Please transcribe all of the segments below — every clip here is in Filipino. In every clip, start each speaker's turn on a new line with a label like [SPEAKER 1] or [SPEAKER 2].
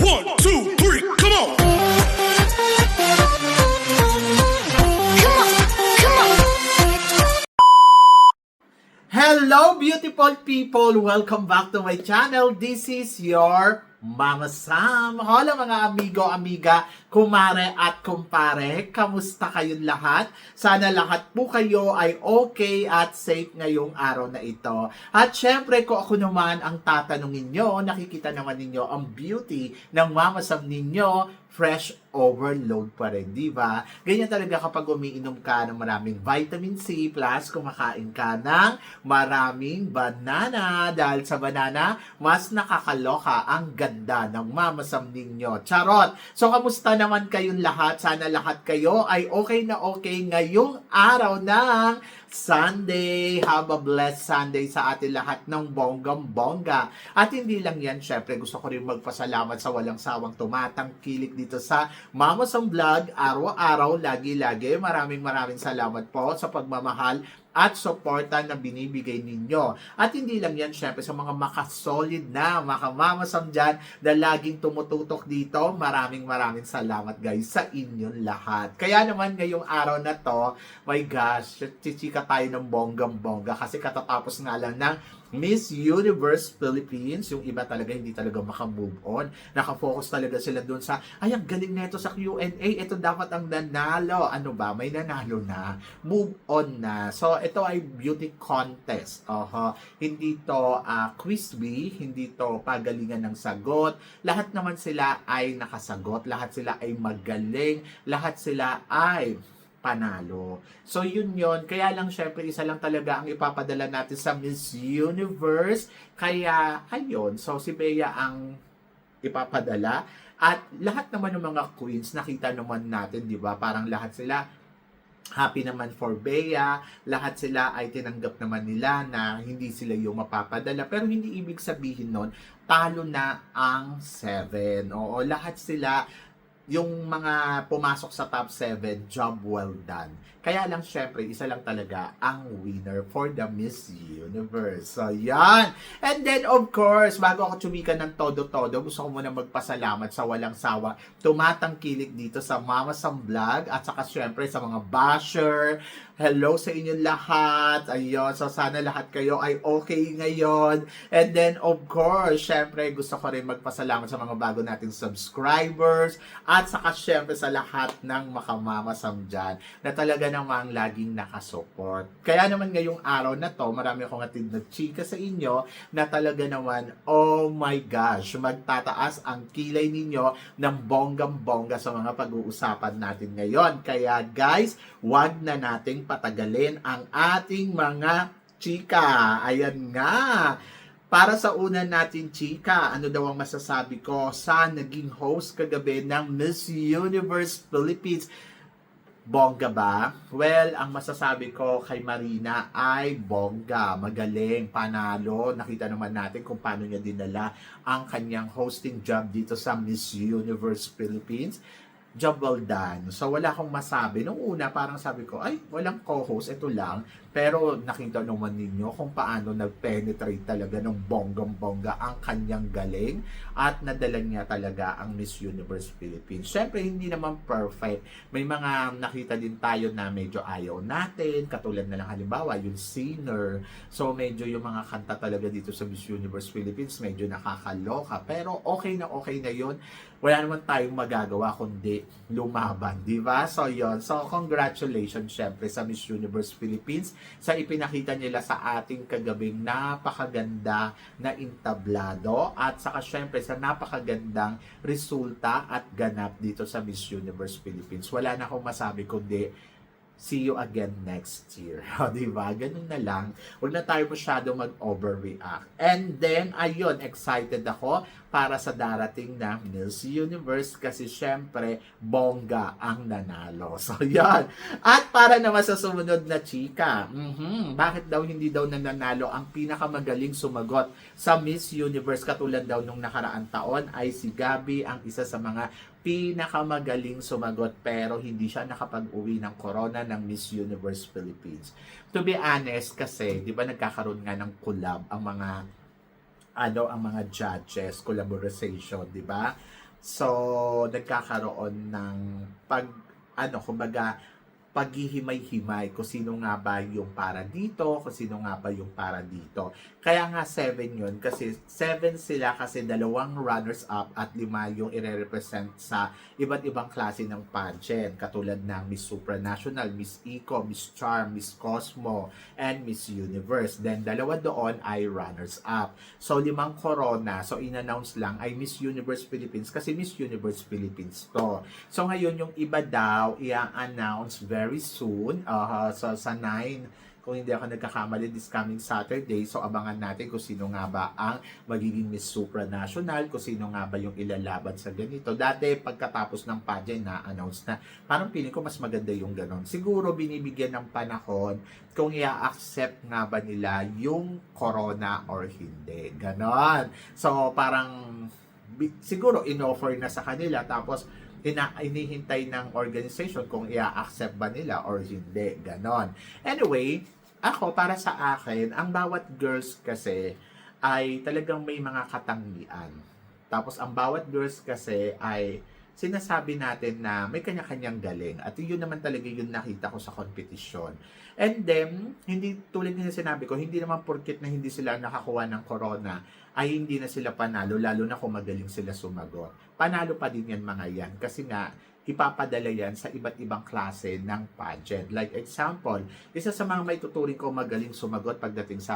[SPEAKER 1] 1, 2, 3, come on!
[SPEAKER 2] Hello beautiful people! Welcome back to my channel. This is your Mama Sam. Hola mga amigo, amiga, kumare at kumpare. Kamusta kayong lahat? Sana lahat po kayo ay okay at safe ngayong araw na ito. At syempre kung ako naman ang tatanungin nyo, nakikita naman ninyo ang beauty ng Mama Sam ninyo, fresh overload pa rin, di ba? Ganyan talaga kapag umiinom ka ng maraming vitamin C plus kumakain ka ng maraming banana. Dahil sa banana, mas nakakaloka ang ganda ng Mama Sam ninyo. Charot! So, kamusta naman kayong lahat? Sana lahat kayo ay okay na okay ngayong araw ng Sunday. Have a blessed Sunday sa atin lahat ng bonggang-bongga. At hindi lang yan, syempre gusto ko rin magpasalamat sa walang sawang tumatangkilik dito sa Mama Sam Vlog. Araw-araw, lagi-lagi. Maraming salamat po sa pagmamahal at suporta na binibigay ninyo. At hindi lang yan, syempre, sa mga makasolid na, Mama Sam dyan, na laging tumututok dito. Maraming salamat, guys, sa inyong lahat. Kaya naman, ngayong araw na to, my gosh, chichika tayo ng bonggang-bongga kasi katatapos nga lang ng Miss Universe Philippines. Yung iba talaga hindi talaga makamove on. Nakafocus talaga sila dun sa, ay, ang galing nito sa Q&A. Ito dapat ang nanalo. Ano ba? May nanalo na. Move on na. So, ito ay beauty contest. Hindi to quiz bee. Hindi to pagalingan ng sagot. Lahat naman sila ay nakasagot. Lahat sila ay magaling. Lahat sila ay panalo. So, yun. Kaya lang, syempre, isa lang talaga ang ipapadala natin sa Miss Universe. Kaya, ayun. So, si Bea ang ipapadala. At lahat naman ng mga queens, nakita naman natin, di ba? Parang lahat sila happy naman for Bea. Lahat sila ay tinanggap naman nila na hindi sila yung mapapadala. Pero hindi ibig sabihin nun, talo na ang 7. Oo, lahat sila yung mga pumasok sa top 7, job well done. Kaya lang, syempre, isa lang talaga ang winner for the Miss Universe. So, yan. And then, of course, bago ako chumika ng todo-todo, gusto ko muna magpasalamat sa walang sawa tumatangkilik dito sa Mama Sam Vlog at saka, syempre, sa mga basher. Hello sa inyong lahat. Ayun. So, sana lahat kayo ay okay ngayon. And then, of course, syempre, gusto ko rin magpasalamat sa mga bago nating subscribers at saka syempre sa lahat ng Mama Sam dyan na talaga namang laging nakasupport. Kaya naman ngayong araw na to, marami akong atid na chika sa inyo na talaga naman, oh my gosh, magtataas ang kilay ninyo ng bonggang-bongga sa mga pag-uusapan natin ngayon. Kaya guys, wag na nating patagalin ang ating mga chika. Ayan nga. Para sa una natin, chika, ano daw ang masasabi ko sa naging host kagabi ng Miss Universe Philippines? Bongga ba? Well, ang masasabi ko kay Marina ay bongga, magaling, panalo. Nakita naman natin kung paano niya dinala ang kanyang hosting job dito sa Miss Universe Philippines. Job well done. So, wala akong masabi. Nung una, parang sabi ko, ay, walang co-host, ito lang. Pero, nakita naman ninyo kung paano nag-penetrate talaga ng bonggang-bongga ang kanyang galing at nadala niya talaga ang Miss Universe Philippines. Siyempre, hindi naman perfect. May mga nakita din tayo na medyo ayaw natin, katulad na lang halimbawa, yung singer. So, medyo yung mga kanta talaga dito sa Miss Universe Philippines, medyo nakakaloka. Pero, okay na yun. Wala naman tayong magagawa kundi lumaban, di ba? So, yon. So, congratulations syempre sa Miss Universe Philippines sa ipinakita nila sa ating kagabing napakaganda na entablado at saka syempre sa napakagandang resulta at ganap dito sa Miss Universe Philippines. Wala na akong masabi kundi see you again next year. O, diba? Ganun na lang. Huwag na tayo masyado mag-overreact. And then, ayun, excited ako para sa darating na Miss Universe kasi syempre, bongga ang nanalo. So, yan. At para naman sa sumunod na chika, bakit daw hindi daw nanalo ang pinakamagaling sumagot sa Miss Universe katulad daw nung nakaraan taon ay si Gabby, ang isa sa mga pinakamagaling sumagot pero hindi siya nakapag-uwi ng corona ng Miss Universe Philippines. To be honest kasi, 'di ba nagkakaroon nga ng collab ang mga judges, collaboration, 'di ba? So, nagkakaroon ng kumbaga, paghihimay-himay kung sino nga ba yung para dito, kung sino nga ba yung para dito. Kaya nga 7 yun, kasi 7 sila kasi 2 runners-up at 5 yung ire-represent sa iba't ibang klase ng pageant, katulad ng Miss Supranational, Miss Eco, Miss Charm, Miss Cosmo, and Miss Universe. Then, 2 doon ay runners-up. So, 5 corona, so in-announce lang ay Miss Universe Philippines kasi Miss Universe Philippines to. So, ngayon yung iba daw, i-announce very soon, sa 9, kung hindi ako nagkakamali, this coming Saturday. So, abangan natin kung sino nga ba ang magiging Miss Supranational, kung sino nga ba yung ilalaban sa ganito. Dati, pagkatapos ng pageant, na-announce na. Parang feeling ko mas maganda yung ganon. Siguro, binibigyan ng panahon kung i-accept nga ba nila yung corona or hindi. Ganon. So, parang siguro in-offer na sa kanila, tapos inihintay ng organization kung i-accept ba nila or hindi. Ganon. Anyway, ako, para sa akin, ang bawat girls kasi ay talagang may mga katangian. Tapos, ang bawat girls kasi ay sinasabi natin na may kanya-kanyang galing. At yun naman talaga yung nakita ko sa kompetisyon. And then, hindi tulad ng sinabi ko, hindi naman porket na hindi sila nakakuha ng corona, ay hindi na sila panalo, lalo na kung magaling sila sumagot. Panalo pa din yan mga yan. Kasi nga, ipapadala yan sa iba't ibang klase ng pageant. Like example, isa sa mga may tuturing ko magaling sumagot pagdating sa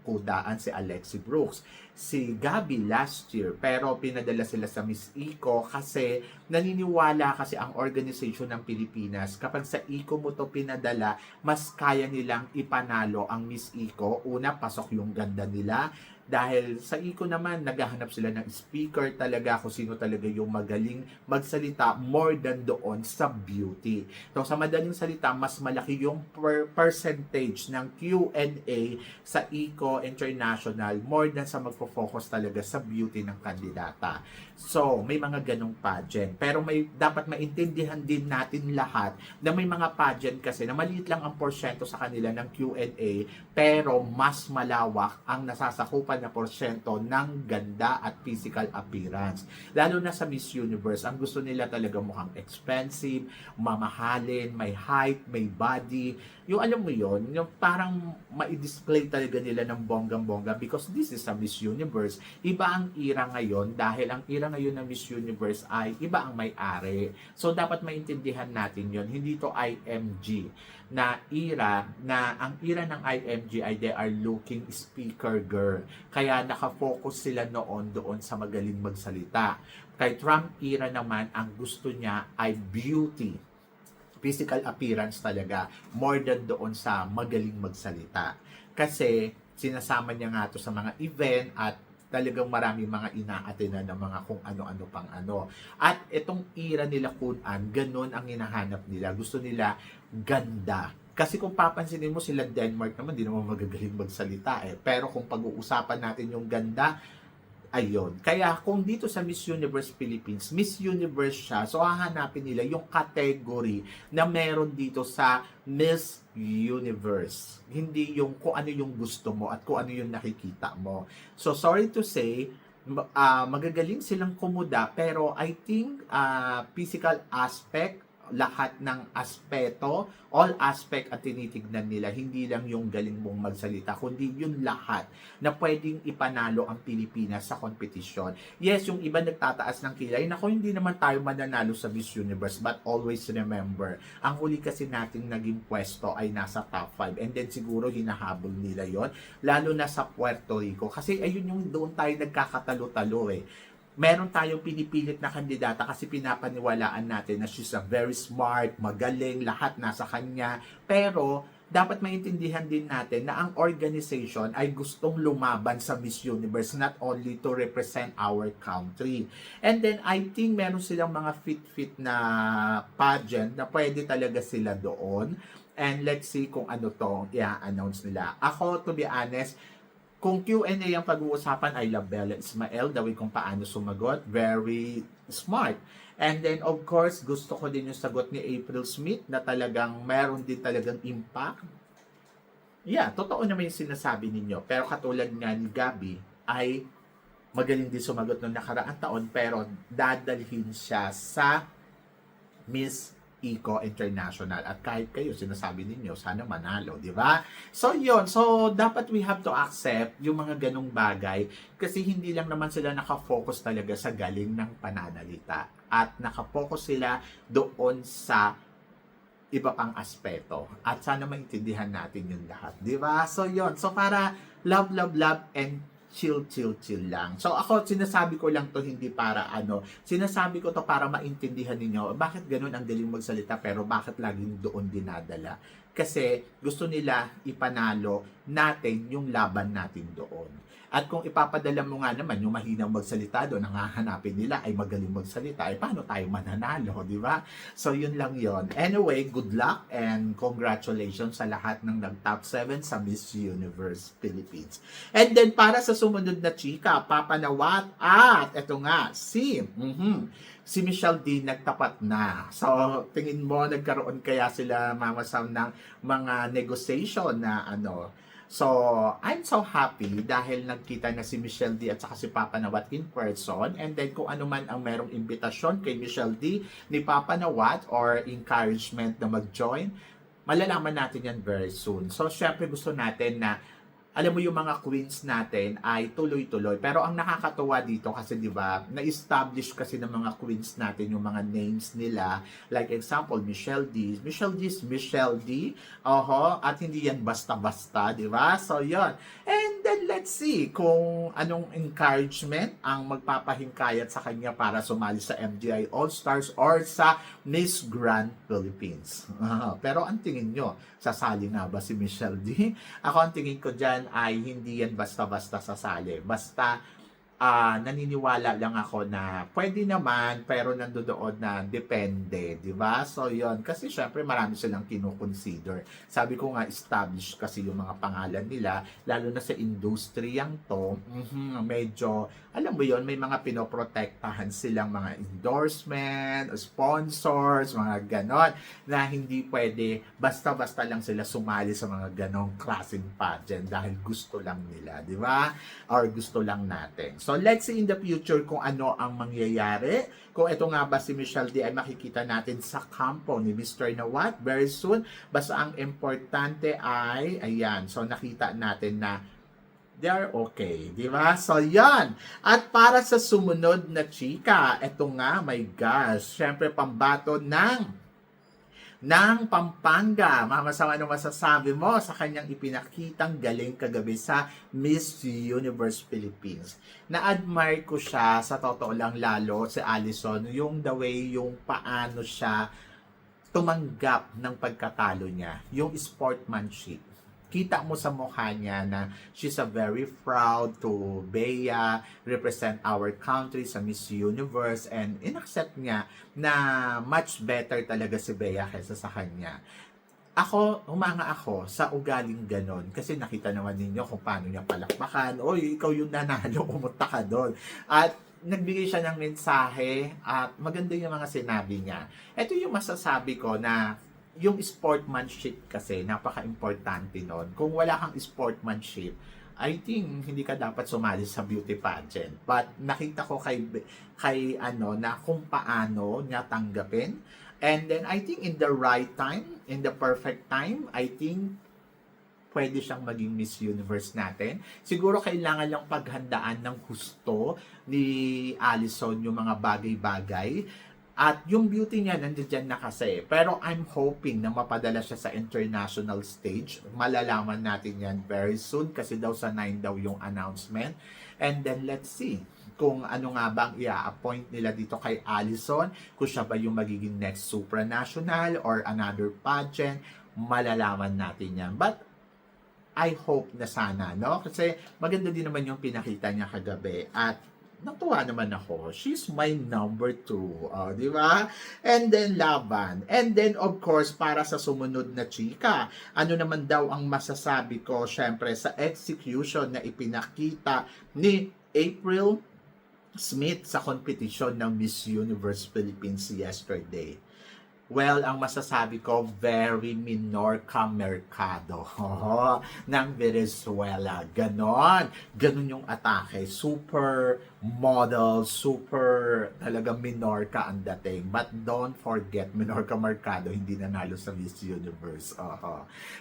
[SPEAKER 2] kudaan si Alexi Brooks. Si Gabby last year, pero pinadala sila sa Miss Eco kasi naniniwala kasi ang organization ng Pilipinas, kapag sa Eco mo to pinadala, mas kaya nilang ipanalo ang Miss Eco. Una, pasok yung ganda nila. Dahil sa Eco naman, naghahanap sila ng speaker talaga kung sino talaga yung magaling magsalita more than doon sa beauty. So sa madaling salita, mas malaki yung percentage ng Q&A sa Eco International more than sa magfo-focus talaga sa beauty ng kandidata. So may mga ganong pageant. Pero may dapat maintindihan din natin lahat na may mga pageant kasi na maliit lang ang porsyento sa kanila ng Q&A pero mas malawak ang nasasakupan na porsyento ng ganda at physical appearance. Lalo na sa Miss Universe, ang gusto nila talaga mukhang expensive, mamahalin, may height, may body. Yung alam mo yon, yung parang ma-display talaga nila ng bonggang-bongga because this is a Miss Universe. Iba ang era ngayon dahil ang era ngayon ng Miss Universe ay iba ang may-ari. So dapat maintindihan natin yon. Hindi to IMG na era, na ang era ng IMG ay they are looking speaker girl. Kaya nakafocus sila doon sa magaling magsalita. Kay Trump era naman, ang gusto niya ay beauty, physical appearance talaga, more than doon sa magaling magsalita. Kasi sinasama niya nga to sa mga event at talagang maraming mga ina-attenan ng mga kung ano-ano pang ano. At itong era nila Kun-an, ganun ang hinahanap nila. Gusto nila ganda. Kasi kung papansinin mo sila Denmark naman, di naman magagaling magsalita eh. Pero kung pag-uusapan natin yung ganda, ayun. Kaya kung dito sa Miss Universe Philippines, Miss Universe siya, so hahanapin nila yung category na meron dito sa Miss Universe. Hindi yung kung ano yung gusto mo at kung ano yung nakikita mo. So sorry to say, magagaling silang kumuda, pero I think physical aspect, lahat ng aspeto, all aspect at tinitignan nila, hindi lang yung galing mong magsalita, kundi yung lahat na pwedeng ipanalo ang Pilipinas sa kompetisyon. Yes, yung iba nagtataas ng kilay, nako hindi naman tayo mananalo sa Miss Universe, but always remember, ang huli kasi nating naging pwesto ay nasa top 5, and then siguro hinahabol nila yon, lalo na sa Puerto Rico, kasi ayun yung doon tayo nagkakatalo-talo eh. Meron tayong pinipilit na kandidata kasi pinapaniwalaan natin na she's a very smart, magaling, lahat nasa kanya. Pero, dapat maintindihan din natin na ang organization ay gustong lumaban sa Miss Universe, not only to represent our country. And then, I think meron silang mga fit-fit na pageant na pwede talaga sila doon. And let's see kung ano to i-announce nila. Ako, to be honest, kung Q&A ang pag-uusapan, I love Bella Ismael, the way kung paano sumagot, very smart. And then, of course, gusto ko din yung sagot ni April Smith na talagang meron din talagang impact. Yeah, totoo naman yung sinasabi ninyo. Pero katulad nga ni Gabby, ay magaling din sumagot noong nakaraang taon, pero dadalhin siya sa Miss Eco International. At kahit kayo, sinasabi ninyo, sana manalo, di ba? So, yun. So, dapat we have to accept yung mga ganong bagay kasi hindi lang naman sila nakafocus talaga sa galing ng pananalita at nakafocus sila doon sa iba pang aspeto. At sana maintindihan natin yung lahat, di ba? So, yun. So, para love, love, love, and chill, chill, chill lang. So ako, sinasabi ko lang to hindi para sinasabi ko to para maintindihan ninyo bakit ganun ang galing magsalita pero bakit laging doon dinadala. Kasi gusto nila ipanalo natin yung laban natin doon. At kung ipapadala mo nga naman yung mahinang magsalita doon, ang hahanapin nila ay magaling magsalita, ay paano tayo mananalo, di ba? So yun lang yon. Anyway, good luck and congratulations sa lahat ng nag-top 7 sa Miss Universe Philippines. And then para sa sumunod na chika, papanawat at eto nga, si Michelle D nagtapat na. So, tingin mo, nagkaroon kaya sila, Mama Sam, ng mga negotiation na So, I'm so happy dahil nagkita na si Michelle D at saka si Papa Nawat in person. And then kung ano man ang merong imbitasyon kay Michelle D ni Papa Nawat or encouragement na mag-join, malalaman natin yan very soon. So, syempre gusto natin na alam mo yung mga queens natin ay tuloy-tuloy. Pero ang nakakatuwa dito kasi 'di ba, na-establish kasi ng mga queens natin yung mga names nila. Like example, Michelle D. Michelle D is Michelle D. At hindi yan basta-basta, 'di ba? So 'yon. And then let's see kung anong encouragement ang magpapahingkayat sa kanya para sumali sa MGI All-Stars or sa Miss Grand Philippines. Pero ang tingin nyo, sasali nga ba si Michelle D? Ako ang tingin ko dyan ay hindi yan basta-basta sasali. Basta naniniwala lang ako na pwede naman pero nandoon na depende, di ba? So yon kasi syempre marami silang kinukonsider. Sabi ko nga established kasi yung mga pangalan nila lalo na sa industriyang to. Medyo alam mo yon may mga pinoprotektahan silang mga endorsement, sponsors, mga ganon na hindi pwede basta-basta lang sila sumali sa mga ganong klaseng pageant dahil gusto lang nila, di ba? Or gusto lang natin. So, let's see in the future kung ano ang mangyayari. Kung ito nga ba si Michelle D ay makikita natin sa kampo ni Mr. Nawat very soon. Basta ang importante ay, ayan, so nakita natin na they are okay, di ba? So, yan. At para sa sumunod na chika, ito nga, my gosh, syempre pambato ng Pampanga. Mama Sam, ano masasabi mo sa kanyang ipinakitang galing kagabi sa Miss Universe Philippines? Na-admire ko siya, sa totoo lang lalo, si Allison, yung the way, yung paano siya tumanggap ng pagkatalo niya. Yung sportsmanship. Kita mo sa mukha niya na she's a very proud to Bea, represent our country sa Miss Universe, and inaccept niya na much better talaga si Bea kaysa sa kanya. Ako, humanga ako sa ugaling ganon kasi nakita naman ninyo kung paano niya palakpakan. Oy, ikaw yung nanalo, pumunta ka doon. At nagbigay siya ng mensahe at maganda yung mga sinabi niya. Ito yung masasabi ko na yung sportsmanship kasi napaka-importante nun. Kung wala kang sportsmanship, I think hindi ka dapat sumali sa beauty pageant. But nakita ko kay na kung paano niya tanggapin. And then I think in the right time, in the perfect time, I think pwede siyang maging Miss Universe natin. Siguro kailangan lang paghandaan ng husto ni Allison yung mga bagay-bagay. At yung beauty niya, nandiyan na kasi. Pero I'm hoping na mapadala siya sa international stage. Malalaman natin yan very soon kasi daw sa 9 daw yung announcement. And then let's see kung ano nga bang i-appoint nila dito kay Allison. Kung siya ba yung magiging next supranational or another pageant. Malalaman natin yan. But I hope na sana, no? Kasi maganda din naman yung pinakita niya kagabi. At natuwa naman ako. She's my number 2. Di ba? And then, laban. And then, of course, para sa sumunod na chika, ano naman daw ang masasabi ko, syempre, sa execution na ipinakita ni April Smith sa competition ng Miss Universe Philippines yesterday. Well, ang masasabi ko, very minor ka merkado ng Venezuela. Ganon. Ganon yung atake. Super model, super talaga minor ka ang dating. But don't forget, minor ka merkado, hindi nanalo sa Miss Universe.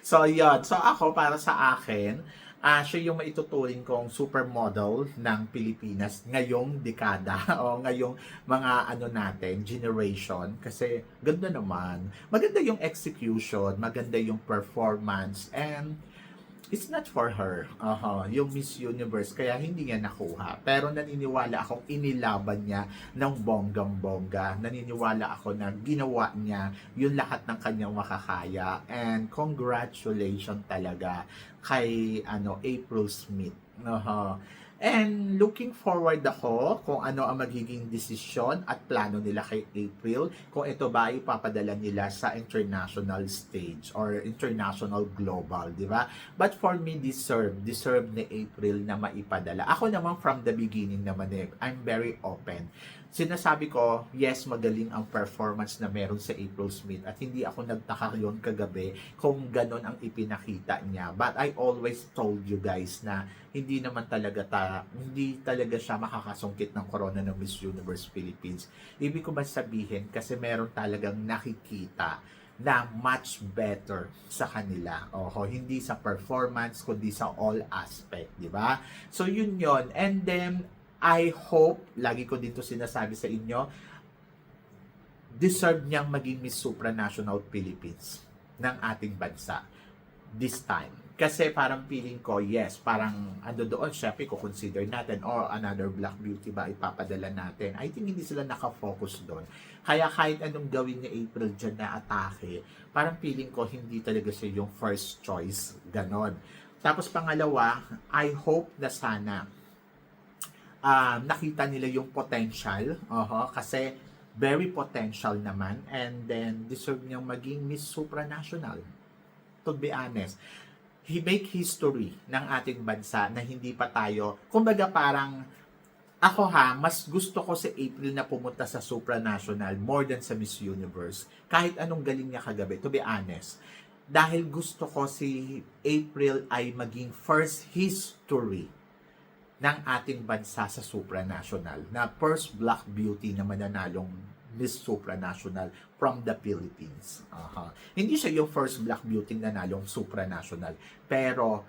[SPEAKER 2] So, yun. So, ako, para sa akin, siya yung maituturing kong supermodel ng Pilipinas ngayong dekada o ngayong mga ano natin, generation. Kasi ganda naman. Maganda yung execution, maganda yung performance, and it's not for her. Yung Miss Universe, kaya hindi niya nakuha. Pero naniniwala akong inilaban niya ng bonggang-bongga. Naniniwala ako na ginawa niya yung lahat ng kanyang makakaya. And congratulations talaga kay April Smith. And looking forward ako kung ano ang magiging desisyon at plano nila kay April, kung ito ba ay papadala nila sa international stage or international global, di ba? But for me, deserve ni April na maipadala. Ako naman from the beginning naman I'm very open. Sinasabi ko, yes, magaling ang performance na meron sa April Smith at hindi ako nagtaka yon kagabi kung ganon ang ipinakita niya. But I always told you guys na hindi talaga siya makakasungkit ng corona ng Miss Universe Philippines. Ibig ko ba sabihin, kasi meron talagang nakikita na much better sa kanila. Hindi sa performance, kundi sa all aspect, di ba? So, yun yon. And then, I hope, lagi ko dito sinasabi sa inyo, deserve niyang maging Miss Supranational Philippines ng ating bansa this time. Kasi parang feeling ko, yes, parang doon, syempre, consider natin, or another Black Beauty ba ipapadala natin. I think hindi sila nakafocus doon. Kaya kahit anong gawin ni April dyan na atake, parang feeling ko hindi talaga siya yung first choice. Ganon. Tapos pangalawa, I hope na sana nakita nila yung potential. Kasi very potential naman. And then, deserve niyang maging Miss Supranational. To be honest. He make history ng ating bansa na hindi pa tayo, kumbaga parang, ako mas gusto ko si April na pumunta sa Supranational more than sa Miss Universe. Kahit anong galing niya kagabi, to be honest. Dahil gusto ko si April ay maging first history ng ating bansa sa supranational, na first Black Beauty na mananalong Miss Supranational from the Philippines. Hindi siya yung first Black Beauty na nanalong supranational, pero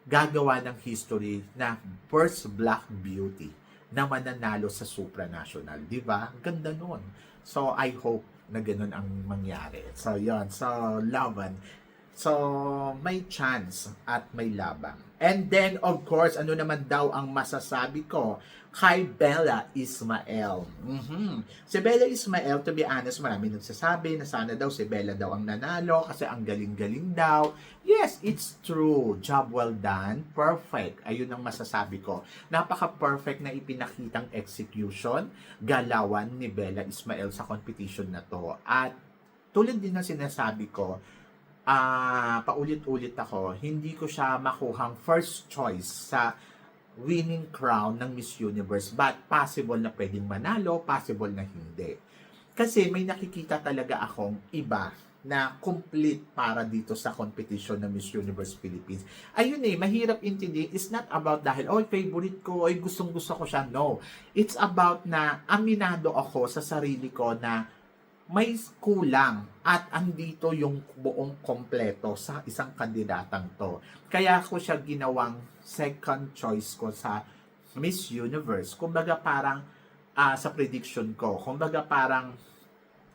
[SPEAKER 2] gagawa ng history na first Black Beauty na mananalo sa supranational. Di ba? Ganda nun. So, I hope na ganun ang mangyari. So, yun. So, laban. So, may chance at may labang. And then, of course, ano naman daw ang masasabi ko kay Bella Ismael. Si Bella Ismael, to be honest, marami nagsasabi na sana daw si Bella daw ang nanalo kasi ang galing-galing daw. Yes, it's true. Job well done. Perfect. Ayun ang masasabi ko. Napaka-perfect na ipinakitang execution, galawan ni Bella Ismael sa competition na to. At tulad din ng sinasabi ko, paulit-ulit ako, hindi ko siya makuhang first choice sa winning crown ng Miss Universe, but possible na pwedeng manalo, possible na hindi. Kasi may nakikita talaga akong iba na complete para dito sa competition ng Miss Universe Philippines. Ayun mahirap intindihin. It's not about dahil, favorite ko, gustong-gusto ko siya. No. It's about na aminado ako sa sarili ko na may kulang at andito yung buong kompleto sa isang kandidatang to. Kaya ko siya ginawang second choice ko sa Miss Universe. Kumbaga parang sa prediction ko, kumbaga parang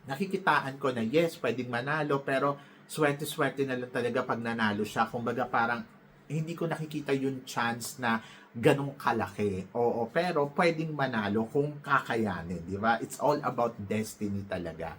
[SPEAKER 2] nakikitaan ko na yes, pwedeng manalo, pero swerte-swerte na lang talaga pag nanalo siya. Kumbaga parang hindi ko nakikita yung chance na ganong kalaki. Oo, pero pwedeng manalo kung kakayanin, di ba? It's all about destiny talaga.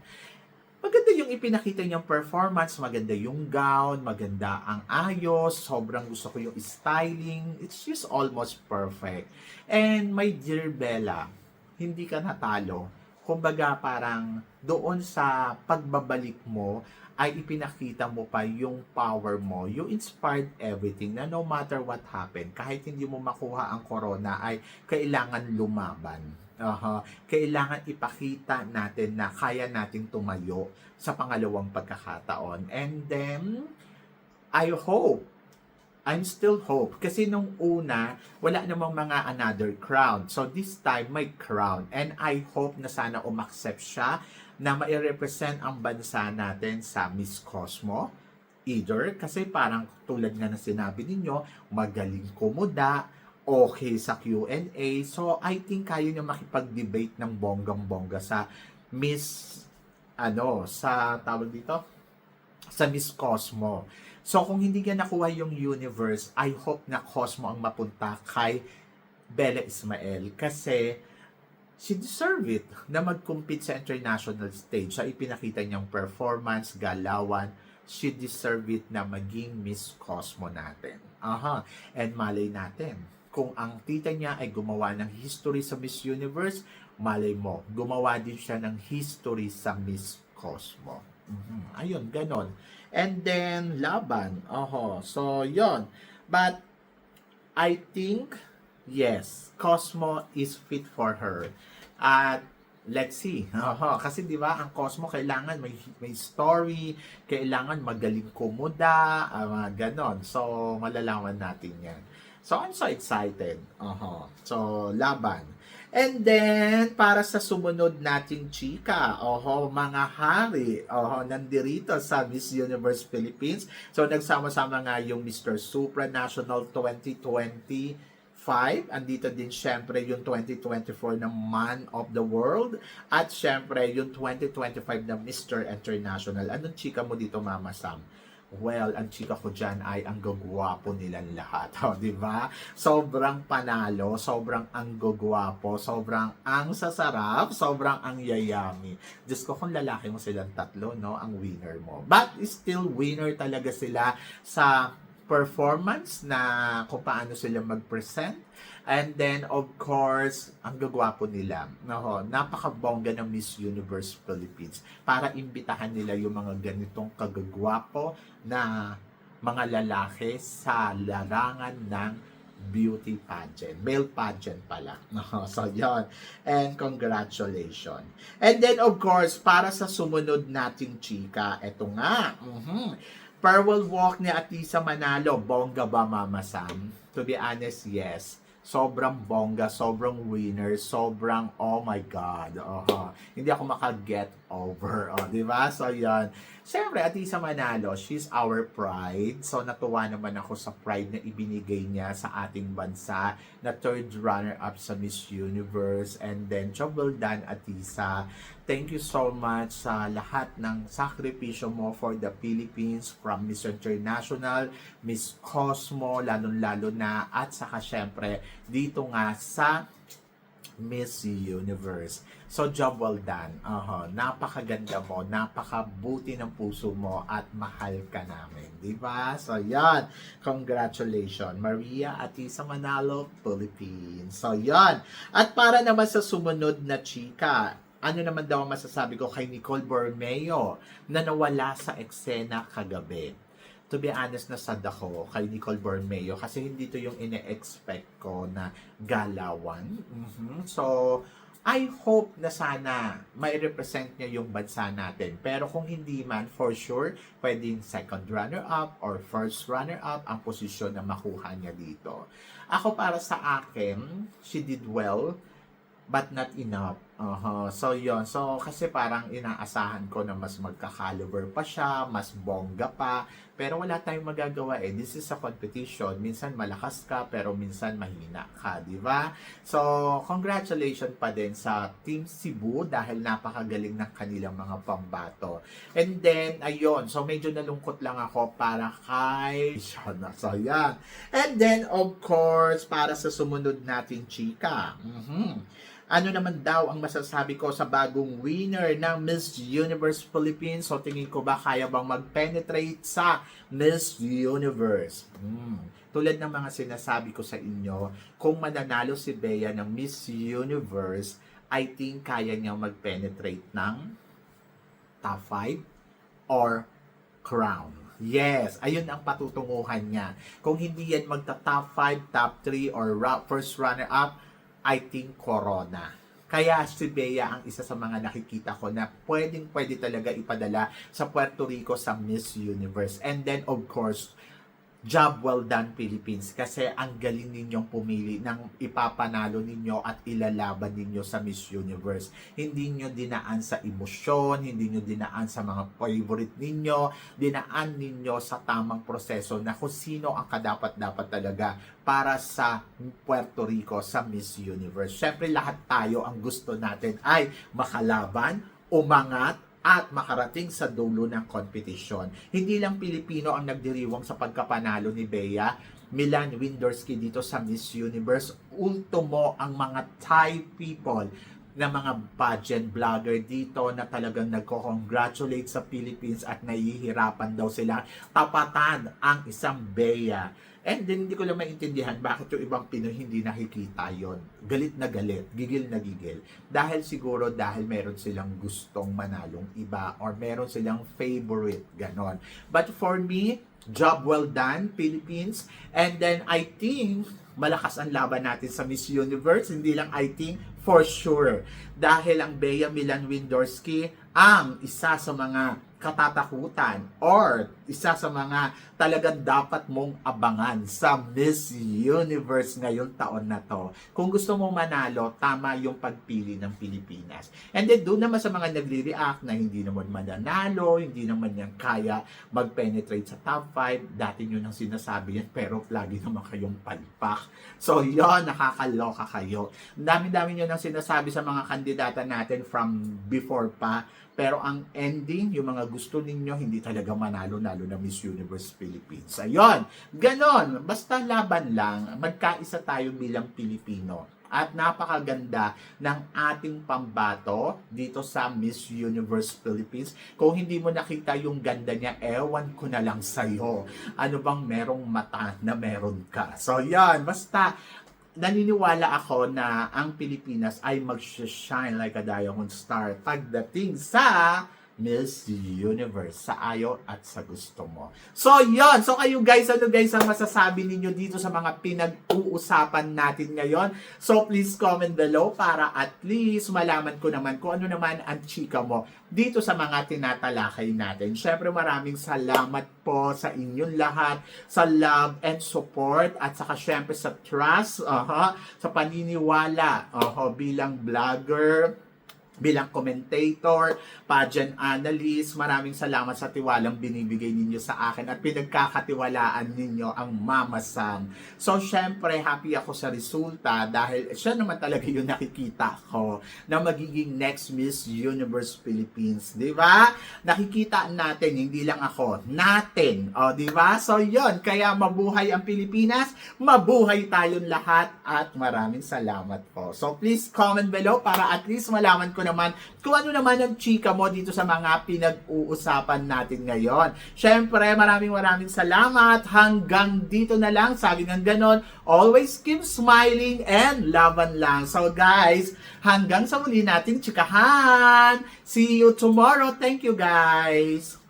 [SPEAKER 2] Maganda yung ipinakita niyang performance, maganda yung gown, maganda ang ayos, sobrang gusto ko yung styling. It's just almost perfect. And my dear Bella, hindi ka natalo. Kumbaga parang doon sa pagbabalik mo, ay ipinakita mo pa yung power mo. You inspired everything na no matter what happened, kahit hindi mo makuha ang corona, ay kailangan lumaban. Kailangan ipakita natin na kaya nating tumayo sa pangalawang pagkakataon. And then, I'm still hope. Kasi nung una, wala namang mga another crown. So this time, may crown. And I hope na sana umaccept siya na mai-represent ang bansa natin sa Miss Cosmo. Either, kasi parang tulad nga na sinabi ninyo, magaling kumuda, okay sa Q&A. So I think kaya niya makipag-debate ng bonggang-bongga sa Miss, sa tawag dito? Sa Miss Cosmo. So, kung hindi niya nakuha yung universe, I hope na Cosmo ang mapunta kay Bella Ismael kasi she deserve it na mag-compete sa international stage. Sa ipinakita niyang performance, galawan, she deserve it na maging Miss Cosmo natin. And malay natin, kung ang tita niya ay gumawa ng history sa Miss Universe, malay mo, gumawa din siya ng history sa Miss Cosmo. Ayun, ganon. And then, laban. So, yon. But, I think, yes, Cosmo is fit for her. At, let's see. Kasi, di ba, ang Cosmo kailangan may story, kailangan magaling kumuda, ganon. So, malalaman natin yan. So, I'm so excited. So, laban. And then, para sa sumunod nating chika, mga hari, nandirito sa Miss Universe Philippines. So, nagsama-sama nga yung Mr. Supranational 2025. Andito din syempre yung 2024 na Man of the World. At syempre yung 2025 na Mr. International. Anong chika mo dito, Mama Sam? Well, ang chika ko dyan ay ang gagwapo nilang lahat. Di ba? Sobrang panalo, sobrang ang gagwapo, sobrang ang sasarap, sobrang ang yayami. Diyos ko, kung lalaki mo silang tatlo, no, ang winner mo. But still, winner talaga sila sa performance na kung paano sila mag-present. And then, of course, ang gagwapo nila. Napakabongga ng Miss Universe Philippines para imbitahan nila yung mga ganitong kagagwapo na mga lalaki sa larangan ng beauty pageant. Male pageant pala. So, yon. And congratulations. And then, of course, para sa sumunod nating chika, eto nga. Farewell walk ni Atisa Manalo. Bongga ba, Mama Sam? To be honest, yes. Sobrang bongga, sobrang winner, sobrang oh my God. Hindi ako maka-get over. Di ba? So, yan. Siyempre, Atisa Manalo, she's our pride. So, natuwa naman ako sa pride na ibinigay niya sa ating bansa na third runner-up sa Miss Universe. And then, job well done, Atisa. Thank you so much sa lahat ng sakripisyo mo for the Philippines, from Miss International, Miss Cosmo, lalong-lalo na, at saka syempre, dito nga sa Miss Universe. So, job well done. Napakaganda mo, napakabuti ng puso mo, at mahal ka namin. Diba? So, yan. Congratulations. Maria Atisa Manalo, Philippines. So, yan. At para naman sa sumunod na chika, ano naman daw ang masasabi ko kay Nicole Borromeo na nawala sa eksena kagabi? To be honest, nasad ako kay Nicole Borromeo kasi hindi to yung ine-expect ko na galawan. So, I hope na sana may represent niya yung bansa natin. Pero kung hindi man, for sure, pwedeng second runner-up or first runner-up ang posisyon na makuha niya dito. Ako, para sa akin, she did well, but not enough. So, yon. So, kasi parang inaasahan ko na mas magka-caliber pa siya, mas bongga pa, pero wala tayong magagawa eh. This is a competition. Minsan malakas ka, pero minsan mahina ka, di ba? So, congratulations pa din sa Team Cebu dahil napakagaling ng kanilang mga pambato. And then, ayun. So, medyo nalungkot lang ako para kay Shana. So, yan. And then, of course, para sa sumunod nating chika. Ano naman daw ang masasabi ko sa bagong winner ng Miss Universe Philippines? So, tingin ko ba kaya bang mag-penetrate sa Miss Universe? Tulad ng mga sinasabi ko sa inyo, kung mananalo si Bea ng Miss Universe, I think kaya niya mag-penetrate ng top 5 or crown. Yes, ayun ang patutunguhan niya. Kung hindi yan magta-top 5, top 3, or first runner-up, I think Corona. Kaya si Bea ang isa sa mga nakikita ko na pwede talaga ipadala sa Puerto Rico sa Miss Universe. And then, of course, job well done Philippines, kasi ang galing ninyong pumili ng ipapanalo ninyo at ilalaban ninyo sa Miss Universe. Hindi nyo dinaan sa emosyon, hindi nyo dinaan sa mga favorite ninyo, dinaan ninyo sa tamang proseso na kung sino ang kadapat-dapat talaga para sa Puerto Rico sa Miss Universe. Siyempre lahat tayo ang gusto natin ay makalaban, umangat, at makarating sa dulo ng competition. Hindi lang Pilipino ang nagdiriwang sa pagkapanalo ni Bea Milan Windorsky dito sa Miss Universe. Ultimo ang mga Thai people na mga pageant vlogger dito na talagang nagko-congratulate sa Philippines at nahihirapan daw sila tapatan ang isang Bea. And then, hindi ko lang maintindihan bakit yung ibang Pinoy hindi nakikita yon. Galit na galit, gigil na gigil. Dahil siguro meron silang gustong manalong iba or meron silang favorite, ganon. But for me, job well done, Philippines. And then, I think, malakas ang laban natin sa Miss Universe. Hindi lang I think, for sure. Dahil ang Bea Milan Windorsky ang isa sa mga katatakutan or isa sa mga talagang dapat mong abangan sa Miss Universe ngayong taon na to. Kung gusto mo manalo, tama yung pagpili ng Pilipinas. And then doon naman sa mga nagre-react na hindi naman mananalo, hindi naman yan kaya mag-penetrate sa top 5, dati nyo nang sinasabi yan, pero lagi naman kayong palpak. So yon, nakakaloka kayo. Dami-dami nyo nang sinasabi sa mga kandidata natin from before pa, pero ang ending, yung mga gusto ninyo, hindi talaga manalo-nalo na Miss Universe Philippines. Ayun, ganon. Basta laban lang, magkaisa tayo bilang Pilipino. At napakaganda ng ating pambato dito sa Miss Universe Philippines. Kung hindi mo nakita yung ganda niya, ewan ko na lang sa'yo. Ano bang merong mata na meron ka? So yan, basta naniniwala ako na ang Pilipinas ay mag-shine like a diamond star pagdating sa Miss Universe, sa ayaw at sa gusto mo. So, yon. So, kayo guys, ano guys ang masasabi ninyo dito sa mga pinag-uusapan natin ngayon? So, please comment below para at least malaman ko naman kung ano naman ang chika mo dito sa mga tinatalakay natin. Syempre, maraming salamat po sa inyong lahat, sa love and support, at saka syempre sa trust, sa paniniwala bilang vlogger, bilang commentator, pageant analyst. Maraming salamat sa tiwalang binibigay ninyo sa akin at pinagkakatiwalaan ninyo ang Mama Sam. So, syempre, happy ako sa resulta dahil siya naman talaga yung nakikita ko na magiging next Miss Universe Philippines. Di ba? Nakikita natin, hindi lang ako, natin. O, di ba? So, yon. Kaya mabuhay ang Pilipinas, mabuhay tayong lahat, at maraming salamat po. So, please comment below para at least malaman ko naman kung ano naman ang chika mo dito sa mga pinag-uusapan natin ngayon. Syempre, maraming salamat. Hanggang dito na lang. Sabi ng ganon, always keep smiling and laban lang. So guys, hanggang sa muli nating chikahan. See you tomorrow. Thank you guys.